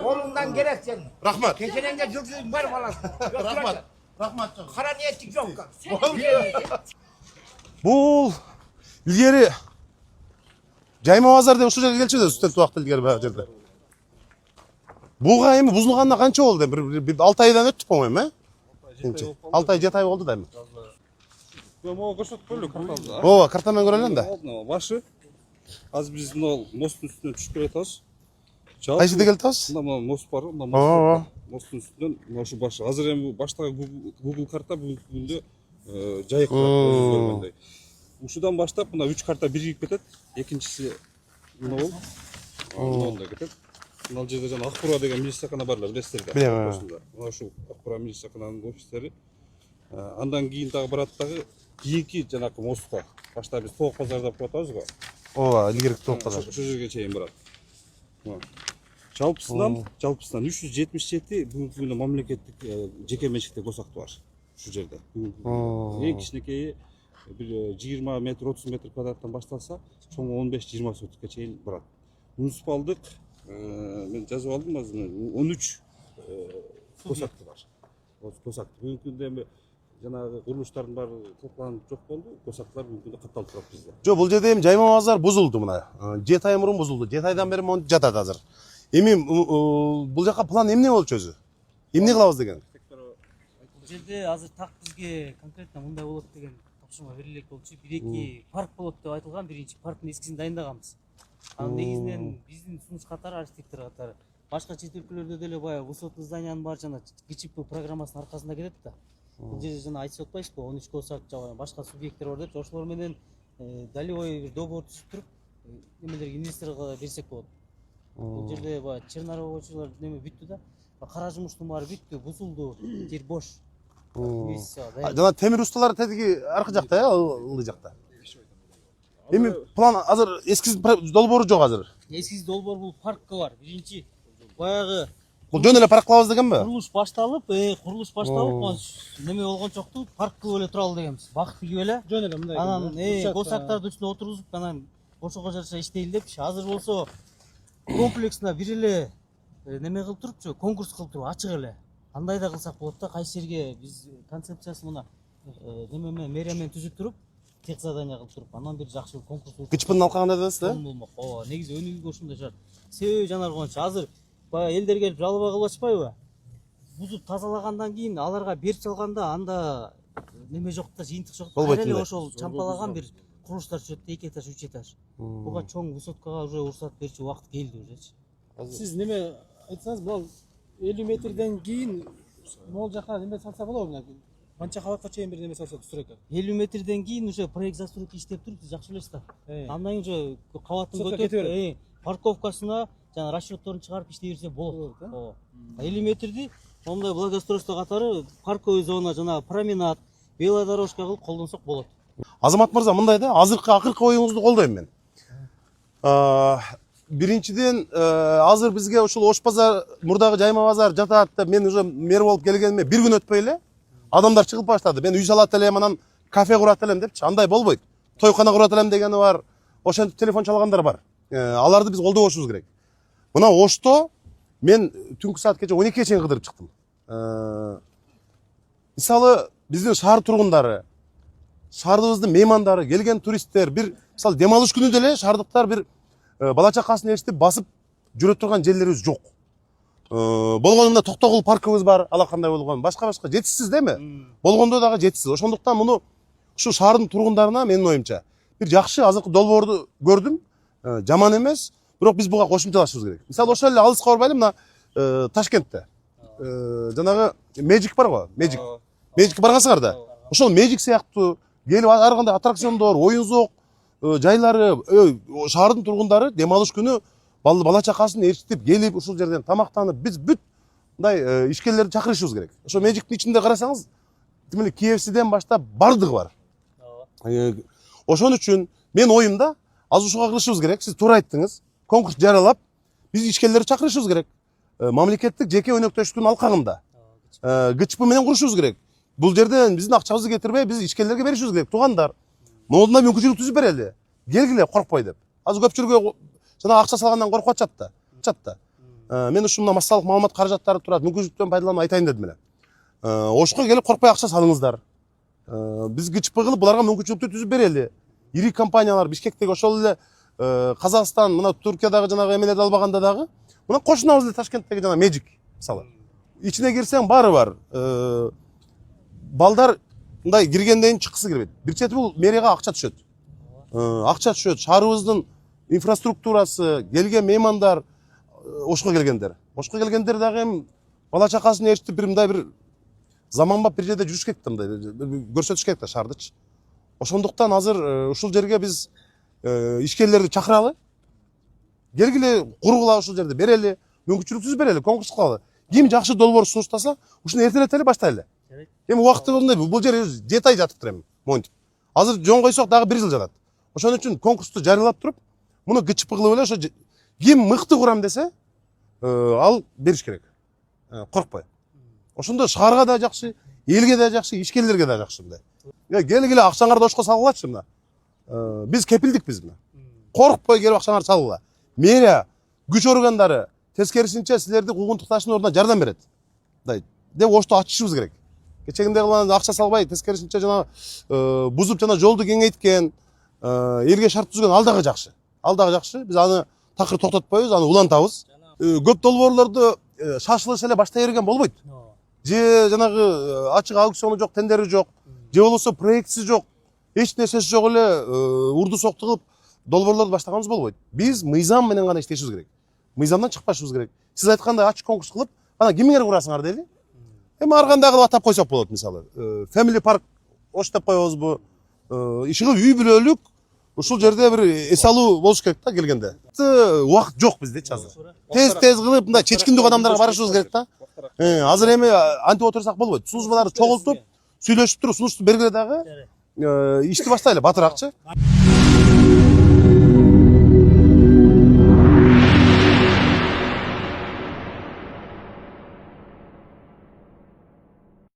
Kolundan gerek senin. Rahmat. Keçenende cürzün var falan. Rahmat. Rahmat. Kara niyetlik yok. Бул илгери Жайма базар деп ушул жерге келчү да студент убакыт илгери баягы жерде. Буга эми бузулганына канча болду? Бир 6 айдан өттү, по-моему, э? 6 ай, 7 ай болду да эми. Могу көрсөтүп коелу картаны. Ооба, картамен көрөлү да. Башы. Азыр биз мына посттун үстүнөн түшүп келатабыз. Кайсы жерде келатабыз? Мына мост бар, мына Ооба. посттун үстүнөн мына ушу башы. Азыр эми баштагы Google карта бүгүнкү күндө жайык көргөндөй. Ушудан баштап мына 3 карта биригип кетет. Экинчиси мына болуп, мында кетет. Мына жерде жана Акбура деген милициякана бар эле, билесиздер да. Билем. Мына ушу Акбура милициякананын офистери. Андан кийин дагы барат дагы кийинки жанакы мостко. Башта биз Тоок базарда туруп атабыз го. Ооба, илгерки Тоок базар. Ошол жерге чейин барат. Жалпысынан 377 бүгүнкү күндө мамлекеттик жеке менчикте госактуу бар ушул жерде. Эң кичинекейи бир 20 метр, 30 метр квадраттан башталса, чоңу 15-20 сотукка чейин барат. Муниципалдык мен жазып алдым азыр 13 госактуу бар. Госактуу. Бүгүнкү күндө эми жанагы курулуштардын баары топланып жок болду. Госактылар бүгүнкү күндө катталып турат бизде. Жок, бул жерде эми Жайма базар бузулду мына. 7 ай мурун бузулду. 7 айдан бери монтип жатат азыр. Эми бул жака план эмне болчу өзү? Эмне кылабыз деген? Бул жерде азыр так бизге конкретно мындай болот деген тапшырма берилек болчу. 1-2 парк болот деп айтылган. Биринчи парктын эскизин дайындаганбыз. Анын негизинен биздин сунуш катары, архитектор катары башка чет өлкөлөрдө деле баягы высотный зданиянын баары жана ГЧП программасынын аркасында кетет да. Бул жерде жана айтып атпайсызбы, 13 госак жана башка субъекттер бар деп, ошолор менен долевой бир договор түзүп туруп, немелерге инвесторго берсек болот. Бул жерде баягы чернорабочийлар неме бүттү да. Кара жумуштун баары бүттү, бузулду, жер бош. Жана темир усталар тетиги аркы жакта, ылдый жакта. Эми план азыр эскиз долбоору жок азыр. Эскиз долбоор бул паркка бар. Биринчи баягы Бул жөн эле парк кылабыз дегенби? курулуш башталып, неме болгончокту парк кылып эле туралы дегенбиз. Бак тигип эле. Жөн эле мындай. Анан госактардын үстүнө отургузуп, анан ошого жараша иштейли депчи. Азыр болсо комплексно бир эле неме кылып турупчу, конкурс кылып туруп ачык эле. Андай да кылсак болот да, кайсы жерге биз концепциясын мына неме менен мэрия менен түзүп туруп, тех задание кылып туруп, анан бир жакшы конкурс ГЧПнын алкагында дедиз да? болмок. Ооба, негизи өнүгүүгө ошондой шарт. Себеби жанагы боюнча азыр баягы элдер келип жалоба кылып атышпайбы? Бузуп тазалагандан кийин аларга берип салганда анда неме жок да, жыйынтык жок. Болбойт Эле эле. ошол чампалаган бир курулуштар түшөт, 2 этаж, 3 этаж. Буга чоң высоткага уже уруксат берчү убакыт келди ужечи. Сиз неме айтсаңыз, бул 50 метрден кийин могул жака неме салса болобу мына? Канча кабатка чейин бир неме салса түсүрөк. 50 метрден кийин уже проект застройки иштеп туруп, сиз жакшы билесиз да. Андан кийин уже кабатын көтөрүп, парковкасына жана расчетторун чыгарып иштей берсе болот. Ооба. 50 метрди мондай благоустройство катары парковый зона жана променад, велодорожка кылып колдонсок болот. Азамат мырза, мындай да, акыркы оюңузду колдойм мен. Биринчиден, азыр бизге ушул Ош базар, мурдагы Жайма базар жатат деп мен уже мэр болуп келгениме бир күн өтпөй эле адамдар чыгып баштады. Мен үй салат элем, анан кафе курат элем депчи. Андай болбойт. Тойкана курат элем дегени бар. Ошентип телефон чалгандар бар. Аларды биз колдобошубуз керек. Мына Ошто мен түнкү саат кече 12-ге чейин кыдырып чыктым. Мисалы биздин шаар тургундары, шаарыбыздын меймандары, келген туристтер, бир мисалы дем алыш күнү деле шаардыктар бир бала чакасын ээрчитип басып жүрө турган жерлерибиз жок. Болгонунда Токтогул паркыбыз бар, алакандай болгон, башка жетишсиз деме? Болгондо дагы жетишсиз. Ошондуктан муну ушу шаардын тургундарына менин оюмча бир жакшы азыркы долбоорду көрдүм. Жаман эмес, бирок биз буга кошумчалашыбыз керек. Мисалы ошол эле алыска барбайлы, мына Ташкентте жанагы Magic бар го, Magic. Magic баргансыңар да. Ошол Magic сыяктуу келип ар кандай аттракциондор, оюн зоок жайлары, шаардын тургундары дем алыш күнү бала чакасын ээрчитип келип ушул жерден тамактанып, биз бүт мындай ишкерлерди чакырышыбыз керек. Ошо Magic'тин ичинде карасаңыз, демек KFC'ден баштап бардыгы бар. Ошон үчүн мен оюмда азыр ушуга кылышыбыз керек. Сиз туура айттыңыз. Конкурс жарыялап, биз ишкерлерди чакырышыбыз керек. Мамлекеттик жеке өнөктөштүктүн алкагында ГЧП менен курушубуз керек. Бул жерден биздин акчабызды кетирбей, биз ишкерлерге беришибиз керек. Туугандар, могулда мүмкүнчүлүк түзүп берели. Келгиле, коркпой деп. азыр көпчүлүгү жана акча салгандан коркуп атышат да. Мен ушул мына массалык маалымат каражаттары турат, мүмкүнчүлүктөн пайдаланып айтайын дедим эле. Ошко келип коркпой акча салыңыздар. Биз ГЧП кылып буларга мүмкүнчүлүктү түзүп берели. Ири компаниялар Бишкектеги ошол эле Казакстан, мына Туркиядагы жанагы эмелерди албаганда дагы, мына кошунабыз эле Ташкенттеги жана Magic мисалы. Ичине кирсең баары бар. Балдар мындай киргенден кийин чыккысы келбейт. Бир чети бул мэрияга акча түшөт. Акча түшөт. Шаарыбыздын инфраструктурасы, келген меймандар, ошко келгендер. Ошко келгендер дагы эми бала чакасын ээрчитип бир мындай бир заманбап бир жерде жүрүш керек да, мындай көрсөтүш керек да шаардычы. Ошондуктан азыр ушул жерге биз ишкерлерди чакыралы. Келгиле кургула ушул жерде берели, мүмкүнчүлүк түзүп берели, конкурс кылалы. Ким жакшы долбоор сунуштаса, ушуну эртелетели баштайлы. Эми убакыты болду, бул жер 7 ай жатыптыр эми, монтип. Азыр жон койсок дагы 1 жыл жатат. Ошон үчүн конкурсту жарыялап туруп, муну ГЧП кылып эле ошо ким мыкты курам десе, ал бериш керек. Коркпой. Ошондо шаарга да жакшы, элге да жакшы, ишкерлерге да жакшы мындай. Келгиле акчаңарды ошко салгылачы мына. Биз кепилдикпиз мына. Коркпой келип акчаңарды салгыла. Мэрия, күч органдары тескерисинче силерди куугунтукташтын ордуна жардам берет. Мындай деп ошту ачышыбыз керек. Кечегинде кылган акча салбай, тескерисинче жана бузуп жана жолду кеңейткен, элге шарт түзгөн ал дагы жакшы. Ал дагы жакшы. Биз аны такыр токтотпойбуз, аны улантабыз. Көп долбоорлорду шашылыш эле баштай берген болбойт. Же жанагы ачык аукциону жок, тендери жок, же болбосо проектиси жок, эч нерсеси жок эле урду сокту кылып долбоорлорду баштаганыбыз болбойт. Биз мыйзам менен гана иштешибиз керек. Мыйзамдан чыкпашыбыз керек. Сиз айткандай ачык конкурс кылып, ана кимиңер курасыңар дейли. Эми ар кандай кылып атап койсок болот мисалы. Family Park ош деп коебузбу? Ишиги үй бүлөлүк ушул жерде бир эс алуу болуш керек да келгенде. Убакыт жок биздечи азыр. Тез кылып мындай чечкиндүү кадамдарга барышыбыз керек да. Азыр эми антип отурсак болбойт. Службаларды чогултуп, сүйлөшүп туруп сунушту бергиле дагы ишти баштайлы батыракчы.